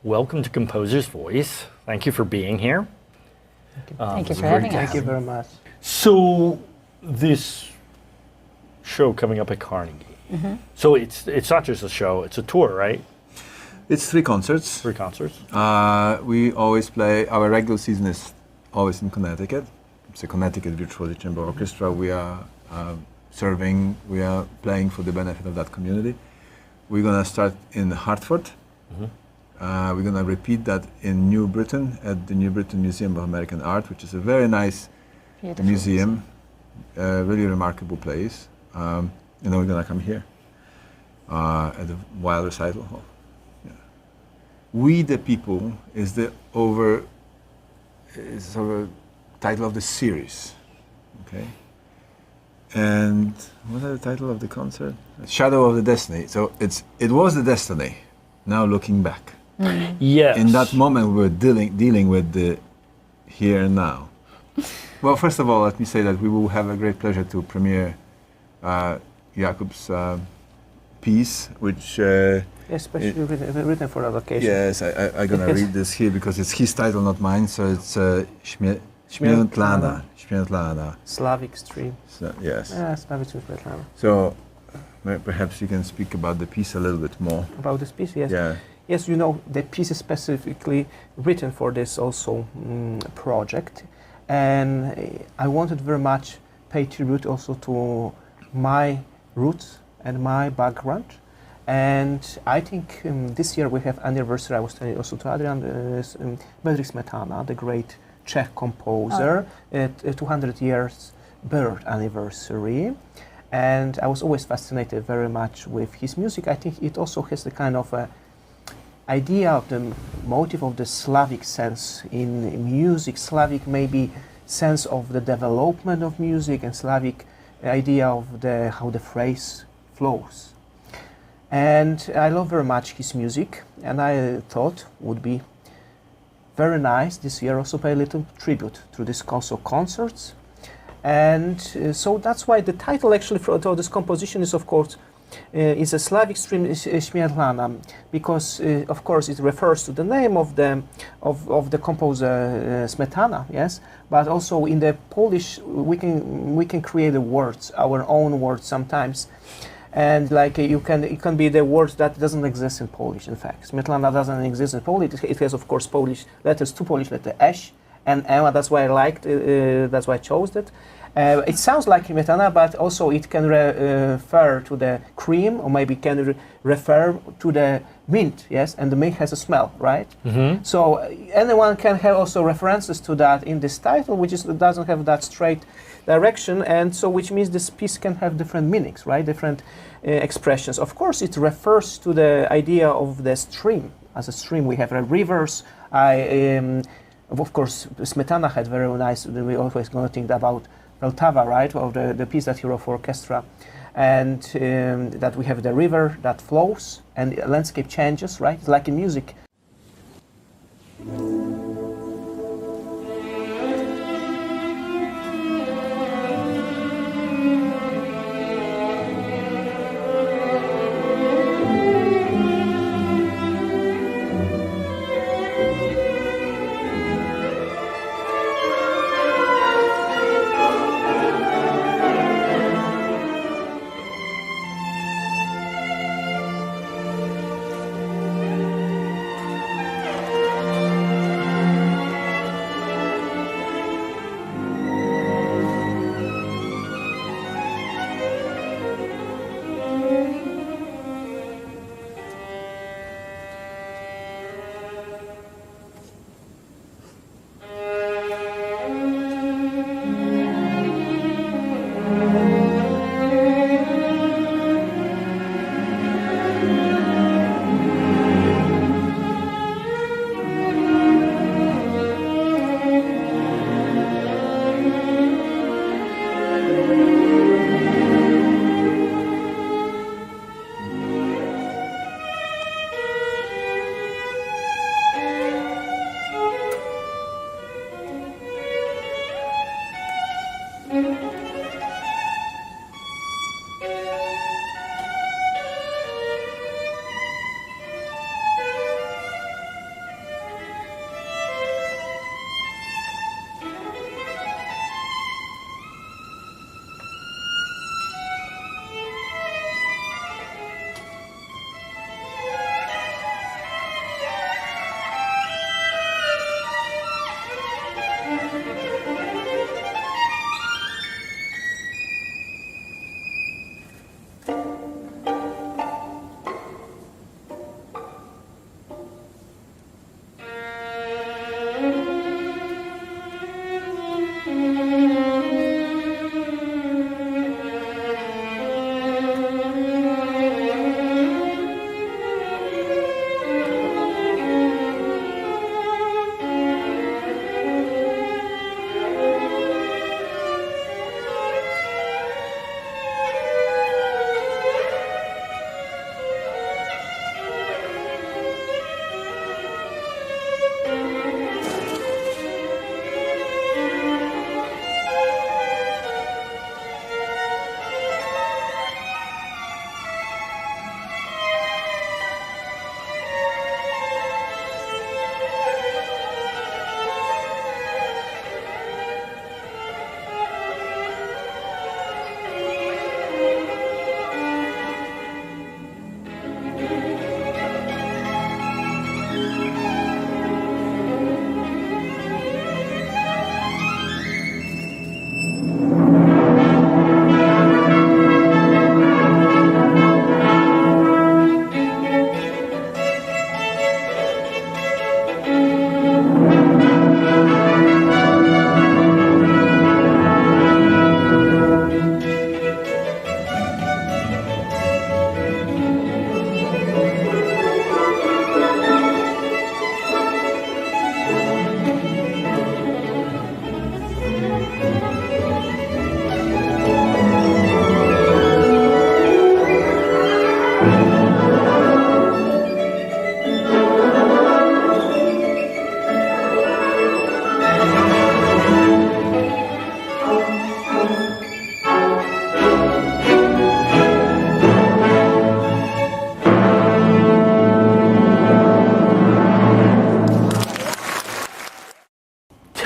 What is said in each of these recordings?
welcome to Composer's Voice. Thank you for being here. Thank you for having us. Thank you very much. So, this show coming up at Carnegie. So it's not just a show; it's a tour, right? It's 3 concerts. 3 concerts. We always play. Our regular season is always in Connecticut. It's a Connecticut Virtuosi Chamber Orchestra. We are serving. We are playing for the benefit of that community. We're gonna start in Hartford. We're gonna repeat that in New Britain at the New Britain Museum of American Art, which is a very nice museum, really remarkable place. And then we're gonna come here at the Weill Recital Hall. Yeah. We the People is the sort of title of the series. Okay. And what is the title of the concert? Shadow of the Destiny. So it was the destiny. Now looking back. Yes. In that moment, we were dealing with the here and now. Well, first of all, let me say that we will have a great pleasure to premiere Jakub's piece, which Especially written for that occasion. yes, I'm gonna read this here because it's his title, not mine. So it's Śmiętlana. Slavic Streams. So, yes. Yeah, Slavic Streams, Śmiętlana. So perhaps you can speak about the piece a little bit more. About this piece, yes. Yeah. Yes, you know, the piece is specifically written for this also project. And I wanted very much pay tribute also to my roots and my background. And I think this year we have anniversary. I was telling also to Adrian, Berg Śmiętlana, the great Czech composer, 200 years birth anniversary. And I was always fascinated very much with his music. I think it also has the kind of idea of the motive of the Slavic sense in music, Slavic maybe sense of the development of music, and Slavic idea of how the phrase flows. And I love very much his music, and I thought would be very nice this year also pay a little tribute to this also concerts. And so that's why the title actually for this composition is, of course, is a Slavic stream Śmiętlana, because of course it refers to the name of the composer Smetana, yes, but also in the Polish we can create the words, our own words sometimes, and like it can be the words that doesn't exist in Polish. In fact, Śmiętlana doesn't exist in Polish. It has of course Polish letters, 2 Polish letters, Ś and M. That's why I liked. That's why I chose it. It sounds like Śmiętlana, but also it can refer to the cream, or maybe can refer to the mint, yes, and the mint has a smell, right? So anyone can have also references to that in this title, which doesn't have that straight direction, and so which means this piece can have different meanings, right? Different expressions. Of course, it refers to the idea of the stream. As a stream, we have rivers. Of course, Smetana had very nice. We always going to think about Vltava, right, of the piece that he wrote for orchestra, and that we have the river that flows and the landscape changes, right? It's like in music.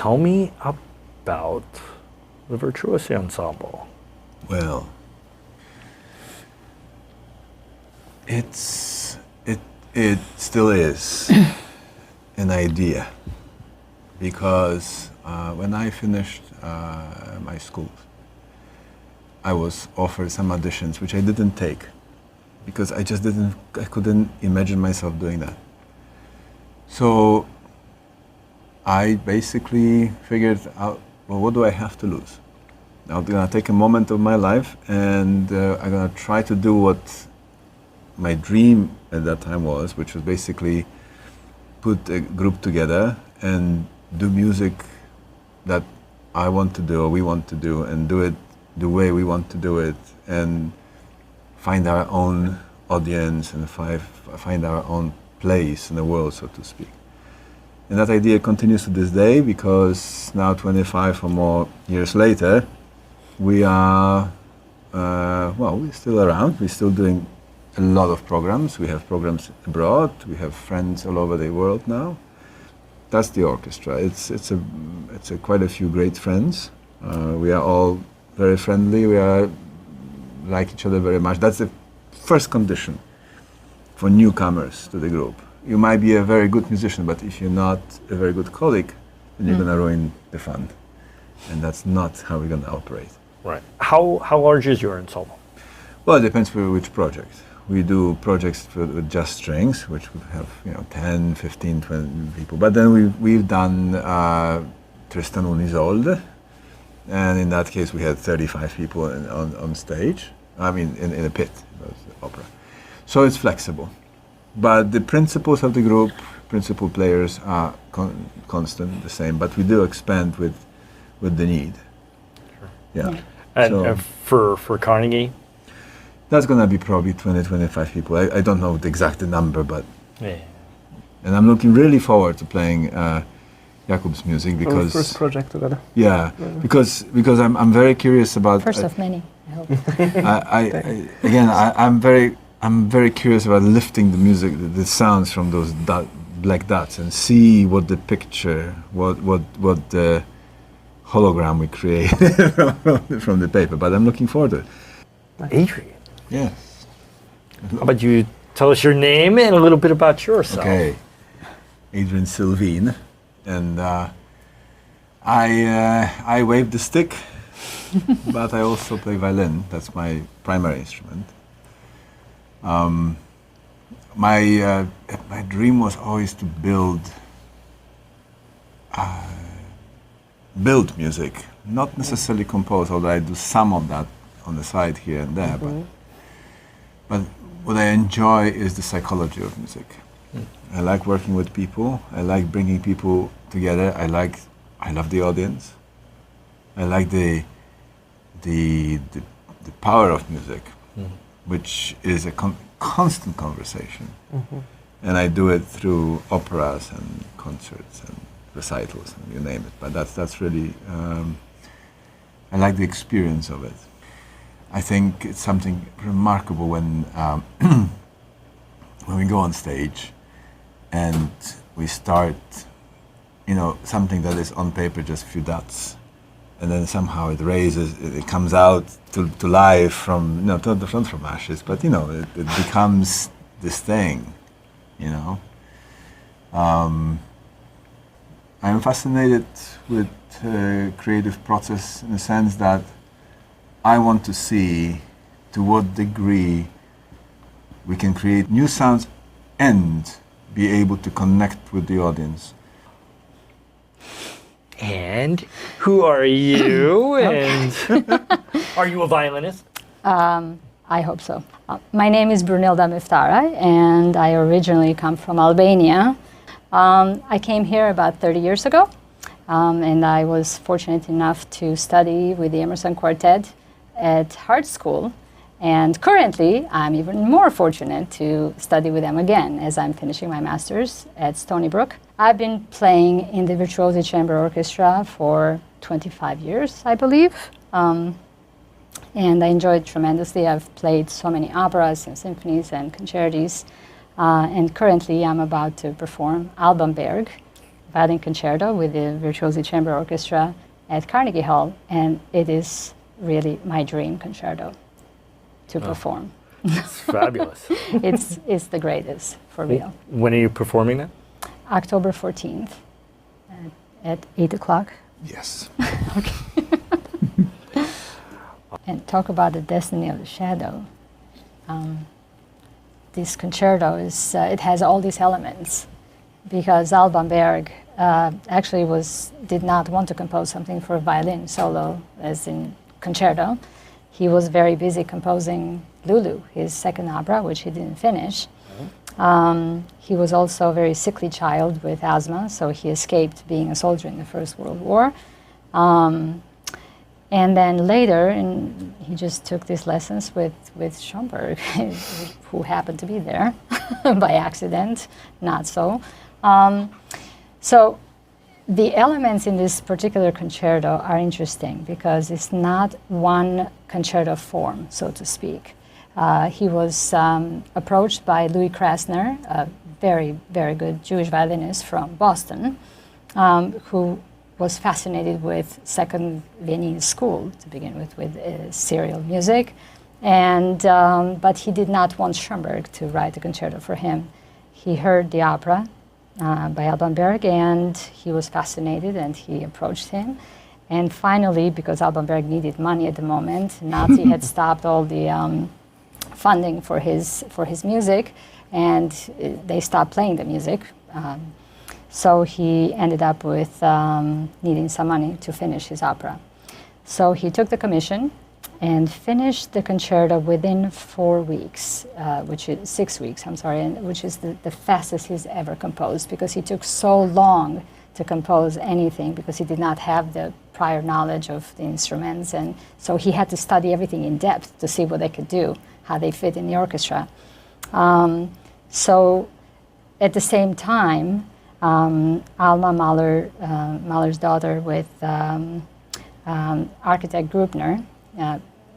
tell me about the Virtuosi Ensemble. Well, it still is an idea, because when I finished my school, I was offered some auditions which I didn't take, because I couldn't imagine myself doing that. So I basically figured out, well, what do I have to lose? I'm gonna take a moment of my life, and I'm gonna try to do what my dream at that time was, which was basically put a group together and do music that I want to do, or we want to do, and do it the way we want to do it, and find our own audience and find our own place in the world, so to speak. And that idea continues to this day, because now 25 or more years later, we are, we're still around, we're still doing a lot of programs. We have programs abroad, we have friends all over the world now. That's the orchestra. It's quite a few great friends. We are all very friendly, we are like each other very much. That's the first condition for newcomers to the group. You might be a very good musician, but if you're not a very good colleague, then you're gonna ruin the fun. And that's not how we're gonna operate. Right. How large is your ensemble? Well, it depends for which project. We do projects with just strings, which would have 10, 15, 20 people. But then we've done Tristan und Isolde, and in that case we had 35 people on stage. I mean, in a pit, it was the opera. So it's flexible. But the principles of the group, principal players are constant, the same. But we do expand with the need. Sure. Yeah. And for Carnegie? That's going to be probably 20, 25 people. I don't know the exact number, but... Yeah. And I'm looking really forward to playing Jakub's music, because... Our first project together. Yeah, because I'm very curious about... First of many, I hope. I'm very curious about lifting the music, the sounds from those black dots, and see what the picture, what the hologram we create from the paper. But I'm looking forward to it. Adrian. Yes. How about you tell us your name and a little bit about yourself? Okay. Adrian Sylveen, and I wave the stick, but I also play violin. That's my primary instrument. My dream was always to build music, not necessarily compose, although I do some of that on the side here and there. But what I enjoy is the psychology of music. I like working with people. I like bringing people together. I love the audience. I like the power of music, which is a constant conversation. And I do it through operas and concerts and recitals and you name it. But that's really, I like the experience of it. I think it's something remarkable when when we go on stage and we start, something that is on paper just a few dots, and then somehow it comes out to life from, not from ashes, but it becomes this thing, I'm fascinated with creative process in the sense that I want to see to what degree we can create new sounds and be able to connect with the audience. And who are you? And are you a violinist? I hope so. My name is Brunilda Myftaraj, and I originally come from Albania. I came here about 30 years ago, and I was fortunate enough to study with the Emerson Quartet at Hart School. And currently, I'm even more fortunate to study with them again as I'm finishing my master's at Stony Brook. I've been playing in the Virtuosi Chamber Orchestra for 25 years, I believe. And I enjoy it tremendously. I've played so many operas and symphonies and concertis. And currently, I'm about to perform Alban Berg, violin concerto with the Virtuosi Chamber Orchestra at Carnegie Hall, and it is really my dream concerto to perform. It's fabulous. It's the greatest, for real. When are you performing that? October 14th at 8 o'clock. Yes. And talk about the destiny of the shadow. This concerto is, it has all these elements because Alban Berg actually did not want to compose something for violin solo as in concerto. He was very busy composing Lulu, his second opera, which he didn't finish. He was also a very sickly child with asthma, so he escaped being a soldier in the First World War. And then later, he just took these lessons with Schoenberg, who happened to be there by accident, not so. So the elements in this particular concerto are interesting because it's not one concerto form, so to speak. He was approached by Louis Krasner, a very, very good Jewish violinist from Boston, who was fascinated with Second Viennese school to begin with serial music, and but he did not want Schoenberg to write a concerto for him. He heard the opera by Alban Berg, and he was fascinated, and he approached him. And finally, because Alban Berg needed money at the moment, Nazi had stopped all the funding for his music, and they stopped playing the music. So he ended up with needing some money to finish his opera. So he took the commission and finished the concerto within 4 weeks, which is 6 weeks, I'm sorry, and which is the fastest he's ever composed because he took so long to compose anything because he did not have the prior knowledge of the instruments, and so he had to study everything in depth to see what they could do, how they fit in the orchestra. So at the same time, Alma Mahler, Mahler's daughter, with architect Grubner,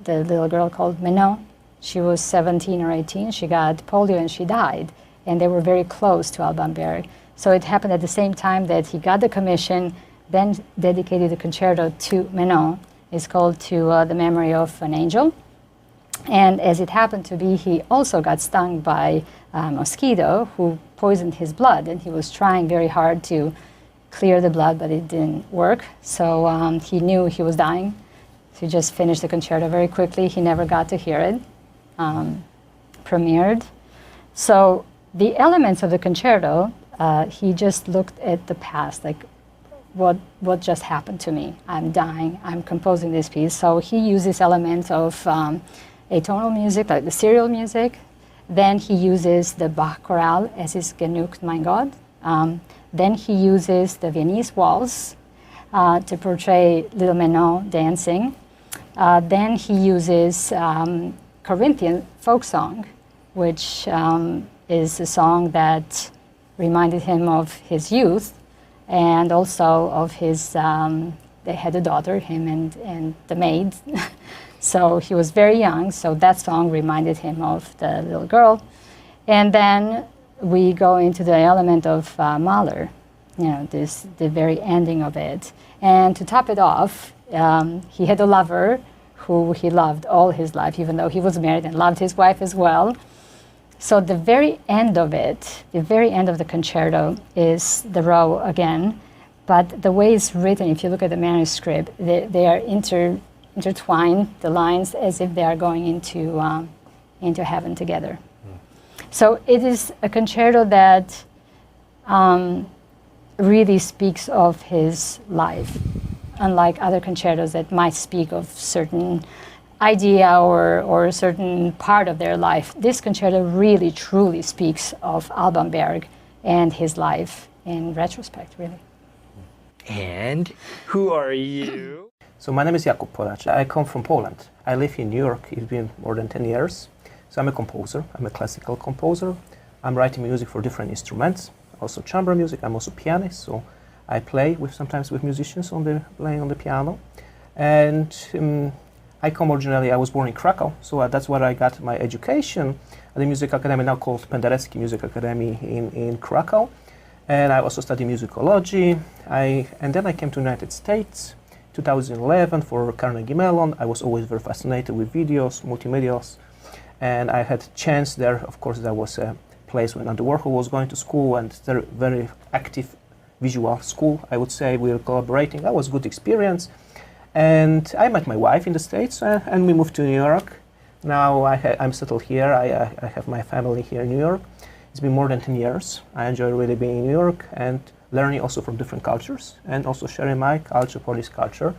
the little girl called Menot. She was 17 or 18. She got polio and she died. And they were very close to Alban Berg. So it happened at the same time that he got the commission, then dedicated the concerto to Menot. It's called To the Memory of an Angel. And as it happened to be, he also got stung by a mosquito who poisoned his blood, and he was trying very hard to clear the blood, but it didn't work. So he knew he was dying. So he just finished the concerto very quickly. He never got to hear it premiered. So the elements of the concerto, he just looked at the past, like what just happened to me? I'm dying. I'm composing this piece. So he uses elements of atonal music, like the serial music. Then he uses the Bach chorale as his Genügt, mein Gott. Then he uses the Viennese waltz to portray Little Menot dancing. Then he uses Corinthian folk song, which is a song that reminded him of his youth and also of his, they had a daughter, him and the maid. So he was very young, so that song reminded him of the little girl. And then we go into the element of Mahler, the very ending of it. And to top it off, he had a lover who he loved all his life, even though he was married and loved his wife as well. So the very end of it, the very end of the concerto is the row again. But the way it's written, if you look at the manuscript, they are intertwined, the lines, as if they are going into heaven together. So it is a concerto that really speaks of his life, unlike other concertos that might speak of certain idea or a certain part of their life. This concerto really, truly speaks of Alban Berg and his life in retrospect, really. And who are you? So my name is Jakub Polaczyk. I come from Poland. I live in New York. It's been more than 10 years. So I'm a composer. I'm a classical composer. I'm writing music for different instruments, also chamber music. I'm also pianist, so I play sometimes with musicians playing on the piano. And I come originally, I was born in Krakow, so that's where I got my education at the music academy, now called Penderecki Music Academy in Krakow. and I also studied musicology. And then I came to United States, 2011 for Carnegie Mellon. I was always very fascinated with videos, multimedias, and I had chance there. Of course, there was a place when Andy Warhol was going to school, and they're very active visual school, I would say. We were collaborating. That was a good experience. And I met my wife in the States, and we moved to New York. Now I'm settled here. I have my family here in New York. It's been more than 10 years. I enjoy really being in New York and learning also from different cultures, and also sharing my culture, Polish culture.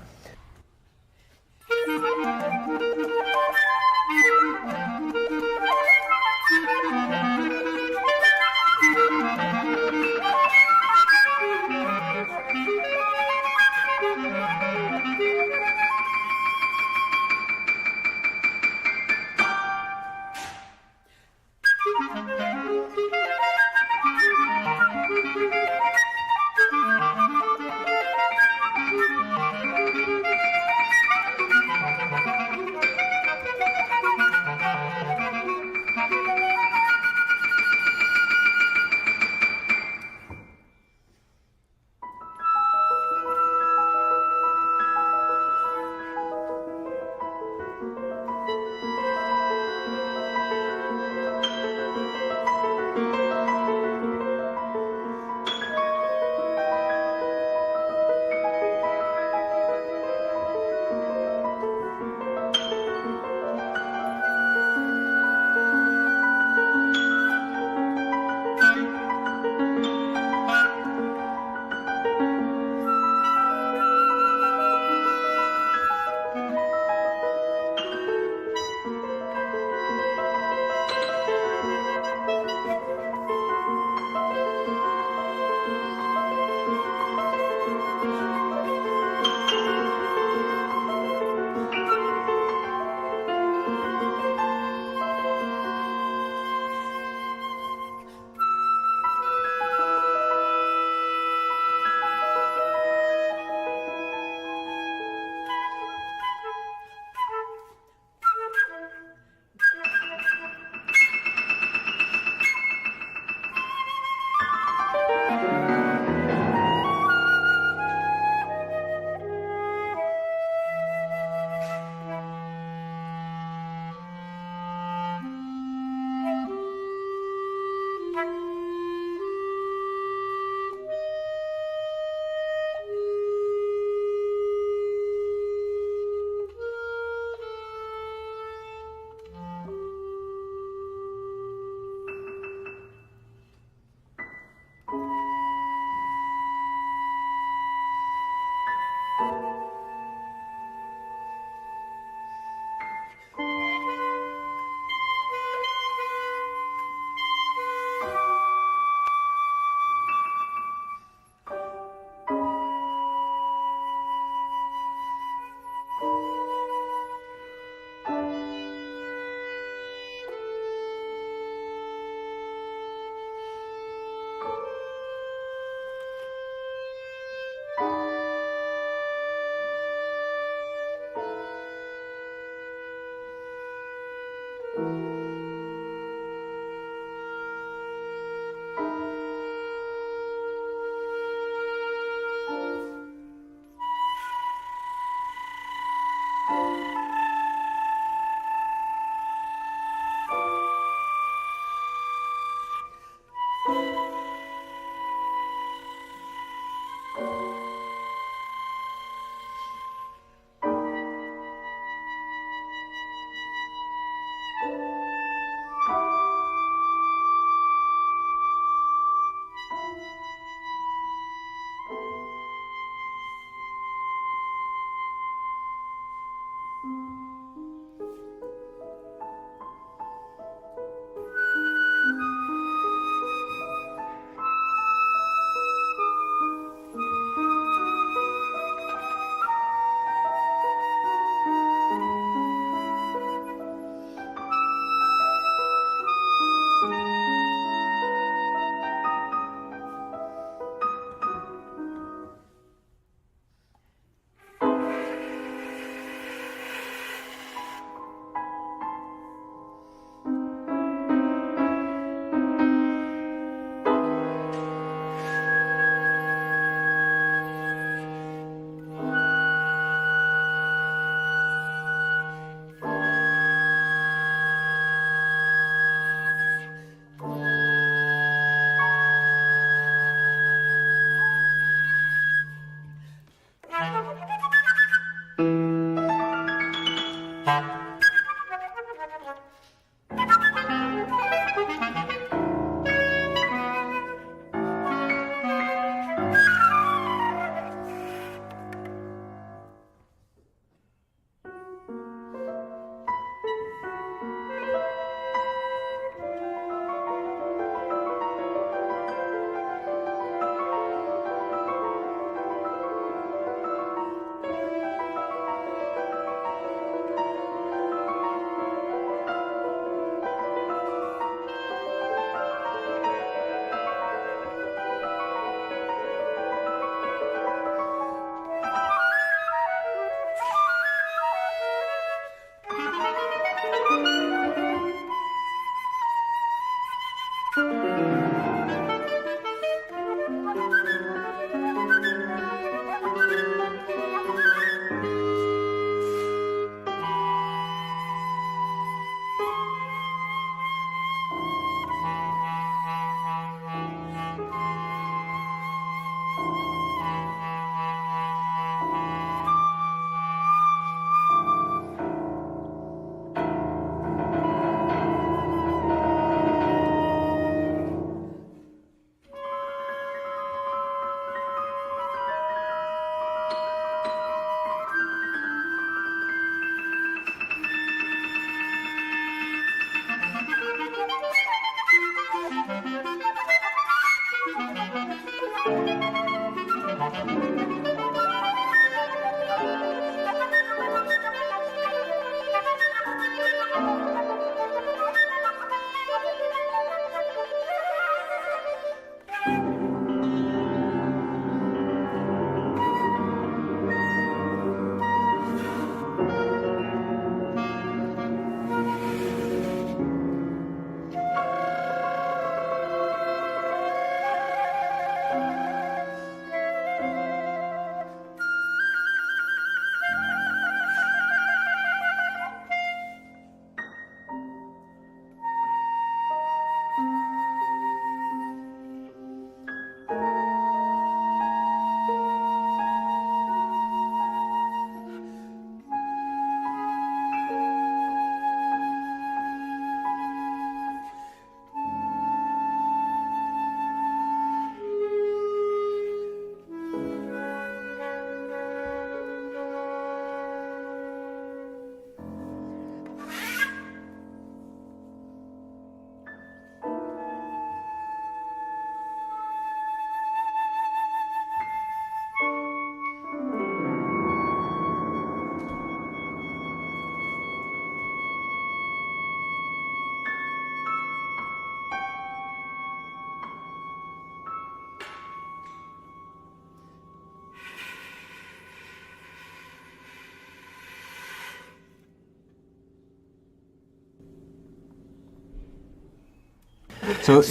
So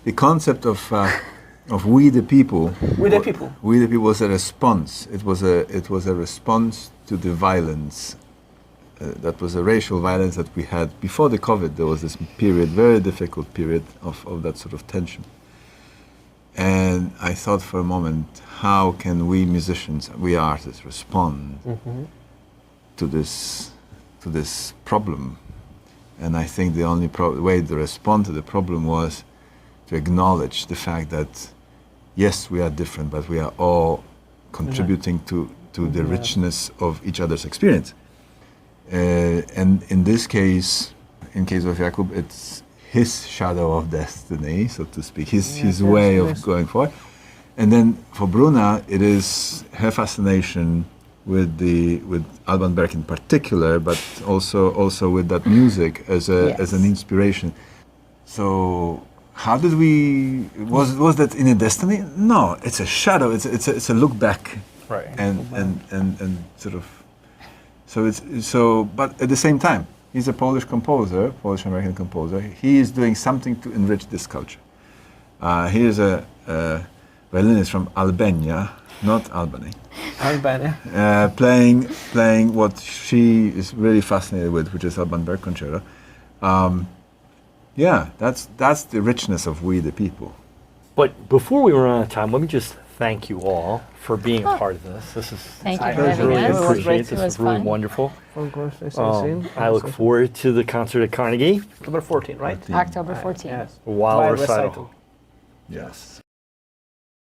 the concept of we the people. We the people. We the people was a response. It was a response to the violence. That was a racial violence that we had before the COVID. There was this period, very difficult period of that sort of tension. And I thought for a moment, how can we musicians, we artists, respond to this problem? And I think the only way to respond to the problem was to acknowledge the fact that, yes, we are different, but we are all contributing to the richness of each other's experience. And in this case, in case of Jakub, it's his shadow of destiny, so to speak, his way of going forward. And then for Bruna, it is her fascination with Alban Berg in particular, but also with that music as an inspiration. So how did we? Was that in a destiny? No, it's a shadow. It's a look back, right? And sort of. So but at the same time, he's a Polish composer, Polish-American composer. He is doing something to enrich this culture. He is a violinist from Albania, not Albany. Albania. Playing what she is really fascinated with, which is Alban Berg Concerto. That's the richness of We the People. But before we run out of time, let me just thank you all for being a part of this. This is Thank you I for really having us. appreciate It this. was It's really fun. wonderful. I look for forward to the concert at Carnegie. October 14, right? Fourteen. October 14th. Yes. Wild Weill recital. Recital. Yes.